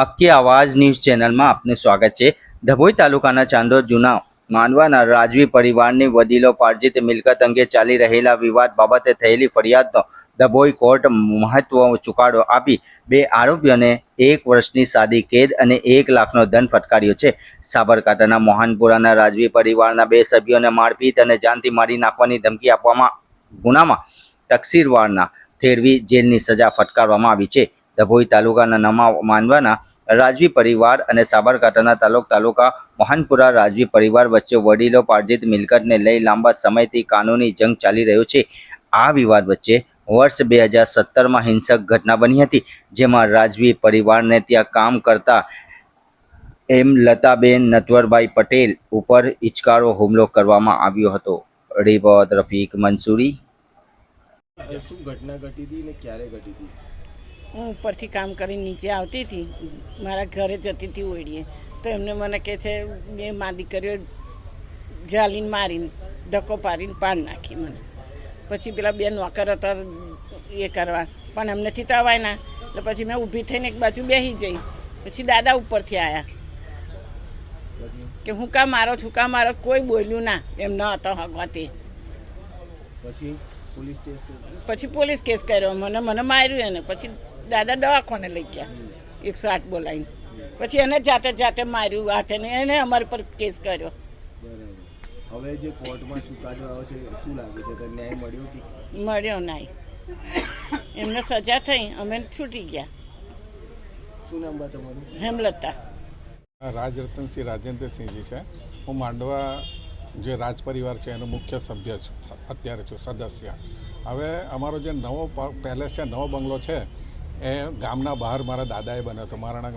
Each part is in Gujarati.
હક્કી આવાજ ન્યૂઝ ચેનલમાં આપનું સ્વાગત છે। ધભોઈ તાલુકાના ચાંદોદ જૂના માનવાના રાજવી પરિવારની વડીલો પાર્જિત મિલકત અંગે ચાલી રહેલા વિવાદ બાબતે થયેલી ફરિયાદનો ધભોઈ કોર્ટ મહત્વનો ચુકાદો આપી 2 આરોપીઓને 1 વર્ષની સાદી કેદ અને 1 લાખનો દંડ ફટકાર્યો છે। સાબરકાંઠાના મોહનપુરાના રાજવી પરિવારના 2 સભ્યોને મારપીટ અને જાનથી મારી નાખવાની ધમકી આપવામાં ગુનામાં તકસીરવારના ફેરવી જેલની સજા ફટકારવામાં આવી છે। ધભોઈ તાલુકાના નમા માનવાના રાજવી પરિવાર અને સાબરકાંઠાના તાલુકા મોહનપુરા રાજવી પરિવાર વચ્ચે વડીલો પાર્જિત મિલકતને લઈ લાંબા સમયથી કાનૂની જંગ ચાલી રહ્યો છે। આ વિવાદ વચ્ચે વર્ષ 2017માં હિંસક ઘટના બની હતી, જેમાં રાજવી પરિવારને ત્યાં કામ કરતા લતાબેન નટવરભાઈ પટેલ ઉપર હિચકારો હુમલો કરવામાં આવ્યો હતો। રિપોર્ટ રફીક મંસૂરી। શું ઘટના ઘટી હતી ને ક્યારે ઘટી હતી? હું ઉપરથી કામ કરીને નીચે આવતી હતી, મારા ઘરે જતી હતી ઓળીએ, તો એમને મને કહે છે 2 મા દીકરીઓ જાલીને મારીને ધક્કો પાડીને પાડ નાખી મને। પછી પેલા 2 નોકર હતા એ કરવા, પણ એમનેથી તો અવાય ના, એટલે પછી મેં ઊભી થઈને એક બાજુ બેસી જઈ। પછી દાદા ઉપરથી આવ્યા કે હું કાં મારો છું, કાં મારો, કોઈ બોલ્યું ના, એમ ન હતો હગવાથી। પછી પોલીસ કેસ કર્યો, મને માર્યું એને। પછી દાદા દવાખાને લઈ ગયા 108 બોલાવીને, પછી એને જાતે માર્યું હાથે ને, એને અમારી પર કેસ કર્યો। હવે જે કોર્ટમાં ચુકાદો આવ્યો છે, શું લાગે છે, ન્યાય મળ્યો કે? મળ્યો નહીં, એમને સજા થઈ, અમે છૂટી ગયા। શું નામ બા તમારું? હેમલતા। રાજરતનસિંહ રાજેન્દ્રસિંહજી છે। હું માંડવા જે રાજ પરિવાર છે એનો મુખ્ય સભ્ય છું, અત્યારે છું સદસ્ય। હવે અમારો જે નવો પેલેસ છે, નવો બંગલો છે, એ ગામના બહાર મારા દાદાએ બન્યો હતો, મારા નામ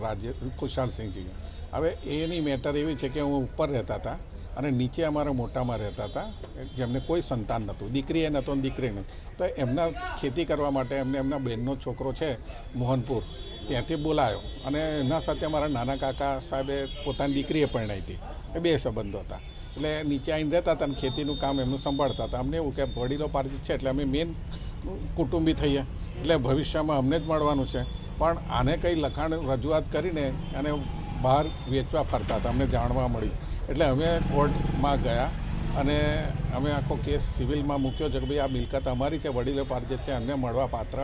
ખુશાલસિંહજી। હવે એની મેટર એવી છે કે હું ઉપર રહેતા હતા અને નીચે અમારા મોટામાં રહેતા હતા, જેમને કોઈ સંતાન નહોતું, દીકરી એ નહોતો ને દીકરી નથી, તો એમના ખેતી કરવા માટે એમના બહેનનો છોકરો છે મોહનપુર, ત્યાંથી બોલાયો અને એના સાથે અમારા નાના કાકા સાહેબે પોતાની દીકરીએ પરણાવી હતી। એ 2 સંબંધો હતા, એટલે નીચે આવીને રહેતા હતા અને ખેતીનું કામ એમનું સંભાળતા હતા। અમને એવું કે વડીલો પાર્જિત છે એટલે અમે મેન કુટુંબી થઈએ, એટલે ભવિષ્યમાં અમને જ મળવાનું છે, પણ આને કંઈ લખાણ રજૂઆત કરીને અને બહાર વેચવા ફરતા હતા, અમને જાણવા મળ્યું। એટલે અમે કોર્ટમાં ગયા અને અમે આખો કેસ સિવિલમાં મૂક્યો છે કે ભાઈ આ મિલકત અમારી છે, વડીલો પાર્જિત છે, અમને મળવા પાત્ર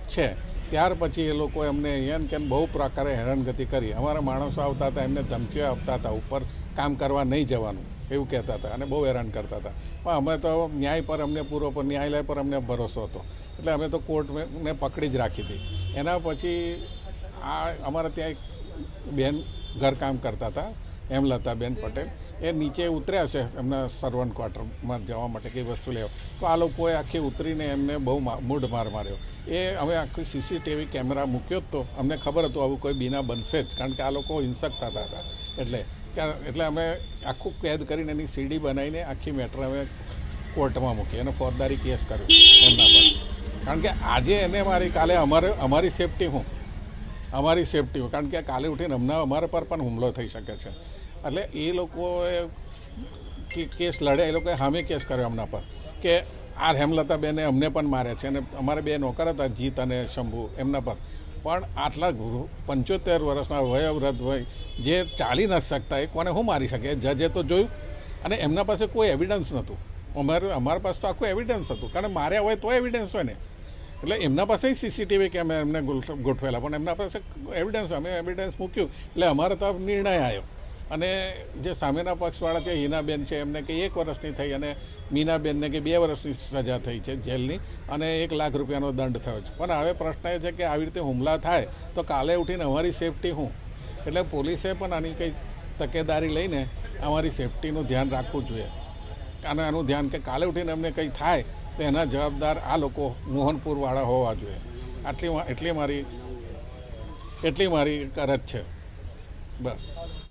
છે। ત્યાર પછી એ લોકો એમને અહીંયા કે બહુ પ્રકારે હેરાનગતિ કરી। અમારા માણસો આવતા હતા, એમને ધમકીઓ આપતા હતા, ઉપર કામ કરવા નહીં જવાનું એવું કહેતા હતા અને બહુ હેરાન કરતા હતા। પણ અમે તો ન્યાય પર અમને ન્યાયાલય પર અમને ભરોસો હતો, એટલે અમે તો કોર્ટને પકડી જ રાખી હતી। એના પછી આ અમારા ત્યાં એક બેન ઘરકામ કરતા હતા, લતાબેન પટેલ, એ નીચે ઉતર્યા છે એમના સર્વન્ટ ક્વાર્ટરમાં જવા માટે કંઈ વસ્તુ લેવા, તો આ લોકોએ આખી ઉતરીને એમને બહુ મૂઢ માર માર્યો। એ અમે આખી CCTV કેમેરા મૂક્યો જ તો અમને ખબર હતું આવું કોઈ બીના બનશે જ, કારણ કે આ લોકો હિંસક થતા હતા। એટલે અમે આખું કેદ કરીને એની CD બનાવીને આખી મેટર અમે કોર્ટમાં મૂકી, એનો ફોજદારી કેસ કર્યો એમના પર, કારણ કે આજે એને મારી, કાલે અમારી સેફટી હું, કારણ કે કાલે ઉઠીને અમારા પર પણ હુમલો થઈ શકે છે। એટલે એ લોકોએ કેસ લડ્યા, એ લોકોએ સામે કેસ કર્યો એમના પર કે આ હેમલતાબેને અમને પણ માર્યા છે, અને અમારે 2 નોકર હતા જીત અને શંભુ, એમના પર પણ આટલા 75 વર્ષના વયોવૃદ્ધ હોય જે ચાલી નથી શકતા, એ કોને શું મારી શકે? જજે તો જોયું, અને એમના પાસે કોઈ એવિડન્સ નહોતું। અમારા પાસે તો આખું એવિડન્સ હતું, કારણ માર્યા હોય તો એવિડન્સ હોય ને, એટલે એમના પાસે CCTV કેમેરા એમને ગોઠવેલા, પણ એમના પાસે એવિડન્સ, અમે એવિડન્સ મૂક્યું એટલે અમારા તરફ નિર્ણય આવ્યો। અને જે સામેના પક્ષવાળા છે હિનાબેન છે, એમને કે 1 વર્ષની થઈ અને મીનાબેનને કે 2 વર્ષની સજા થઈ છે જેલની, અને 1 લાખ રૂપિયાનો દંડ થયો છે। પણ હવે પ્રશ્ન એ છે કે આવી રીતે હુમલા થાય તો કાલે ઉઠીને અમારી સેફટી શું? એટલે પોલીસે પણ આની કંઈ તકેદારી લઈને અમારી સેફટીનું ધ્યાન રાખવું જોઈએ, અને આનું ધ્યાન કે કાલે ઉઠીને અમને કંઈ થાય તો એના જવાબદાર આ લોકો મોહનપુરવાળા હોવા જોઈએ। એટલી મારી અરજ છે, બસ।